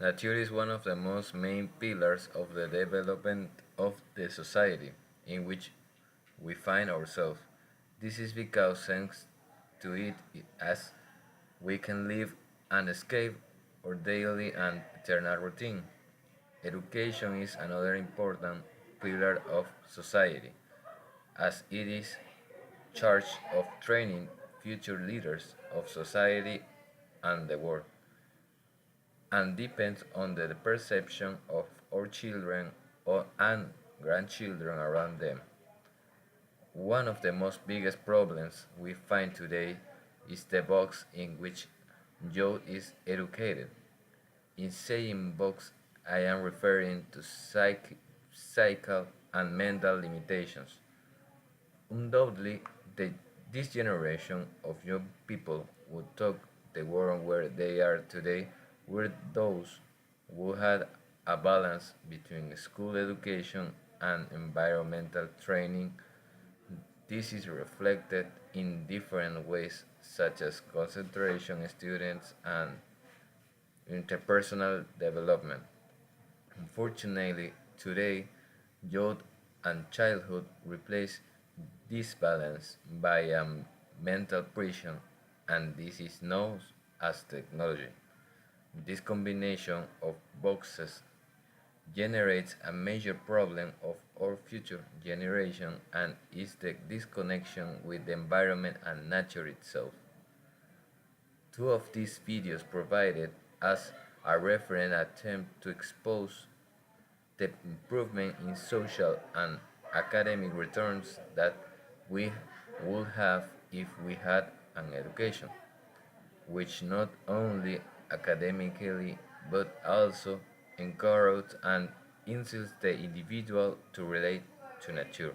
Nature is one of the most main pillars of the development of the society in which we find ourselves. This is because thanks to it as we can live and escape our daily and eternal routine. Education is another important pillar of society, as it is charged of training future leaders of society and the world, and depends on the perception of our children and grandchildren around them. One of the most biggest problems we find today is the box in which youth is educated. In saying box, I am referring to psychical and mental limitations. Undoubtedly, this generation of young people who took the world where they are today were those who had a balance between school education and environmental training. This is reflected in different ways, such as concentration students and interpersonal development. Unfortunately, today, youth and childhood replace this balance by a mental prison, and this is known as technology. This combination of boxes generates a major problem of our future generation and is the disconnection with the environment and nature itself. Two of these videos provided as a referent attempt to expose the improvement in social and academic returns that we would have if we had an education, which not only academically but also encourages and instils the individual to relate to nature.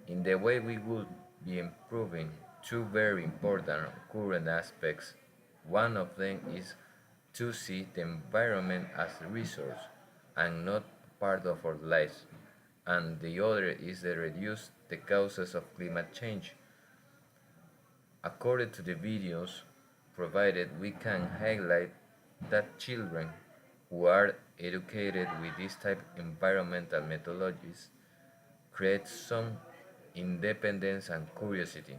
In the way we would be improving two very important current aspects. One of them is to see the environment as a resource and not part of our lives, and the other is to reduce the causes of climate change. According to the videos provided, we can highlight that children who are educated with this type of environmental methodologies create some independence and curiosity,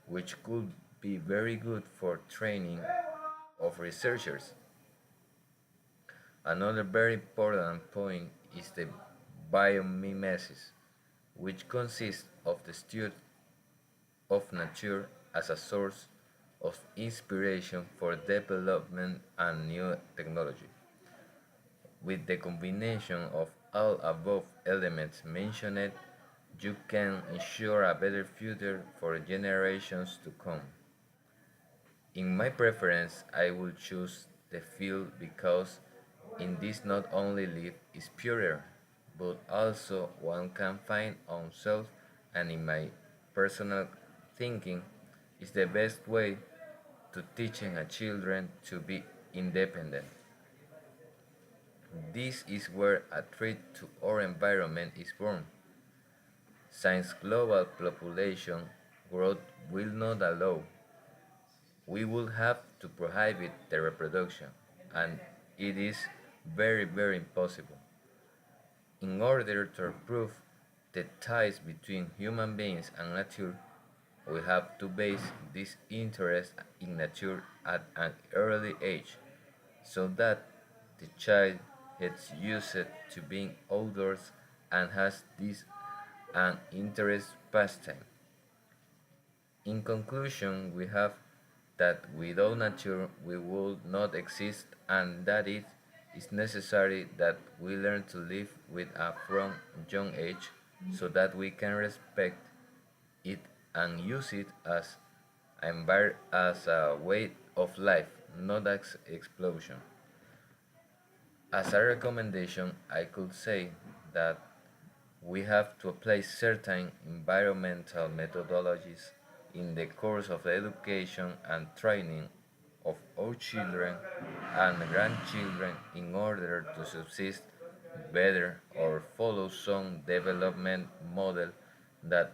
which could be very good for training of researchers. Another very important point is the biomimesis, which consists of the study of nature as a source of inspiration for development and new technology. With the combination of all above elements mentioned, you can ensure a better future for generations to come. In my preference, I will choose the field because in this not only life is purer, but also one can find oneself, and in my personal thinking is the best way to teaching a children to be independent. This is where a threat to our environment is born. Since global population growth will not allow, we will have to prohibit the reproduction, and it is very impossible. In order to improve the ties between human beings and nature, we have to base this interest in nature at an early age so that the child gets used to being outdoors and has this an interest pastime. In conclusion, we have that without nature we would not exist and that it is necessary that we learn to live with it from young age so that we can respect it and use it as a way of life, not as explosion. As a recommendation, I could say that we have to apply certain environmental methodologies in the course of the education and training of our children and grandchildren in order to subsist better or follow some development model that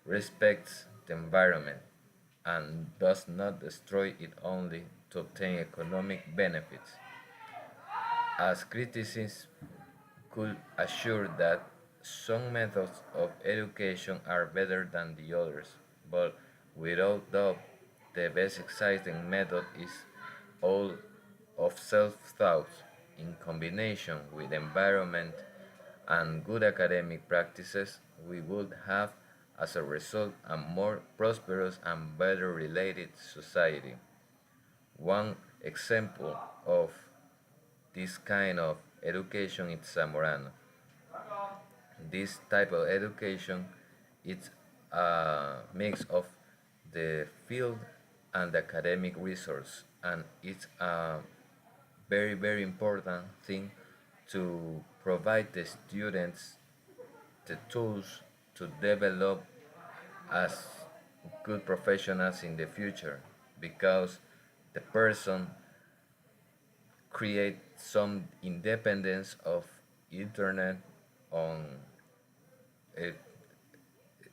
respects the environment and does not destroy it only to obtain economic benefits. as criticism could assure that some methods of education are better than the others, but without doubt, the best exciting method is all of self-thought in combination with environment and good academic practices. We would have, as a result, a more prosperous and better related society. One example of this kind of education is Zamorano. This type of education is a mix of the field and academic resource, and it's a very important thing to provide the students the tools to develop as good professionals in the future, because the person create some independence of internet on a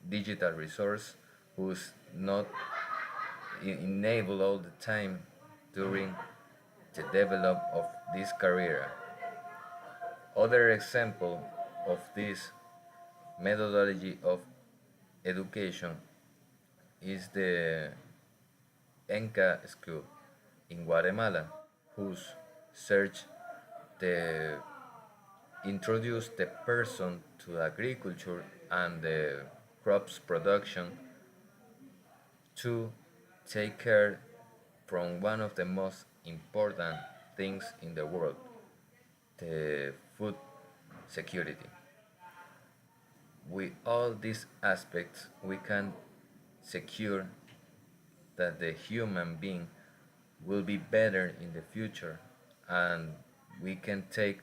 digital resource who's not enabled all the time during the develop of this career. Other example of this methodology of education is the ENCA school in Guatemala, whose search the introduce the person to agriculture and the crops production to take care from one of the most important things in the world, the food security. With all these aspects, we can secure that the human being will be better in the future, and we can take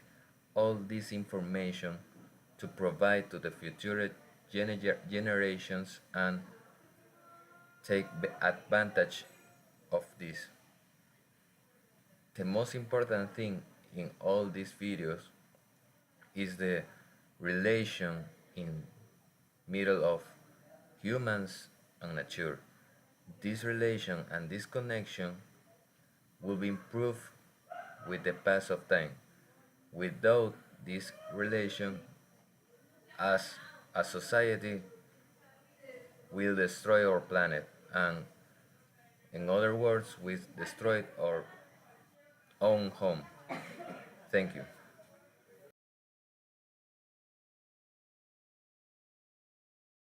all this information to provide to the future generations and take advantage of this. The most important thing in all these videos is the relation in middle of humans and nature. This relation and this connection will be improved with the pass of time. Without this relation, as a society, will destroy our planet, and in other words, we destroyed our own home. Thank you.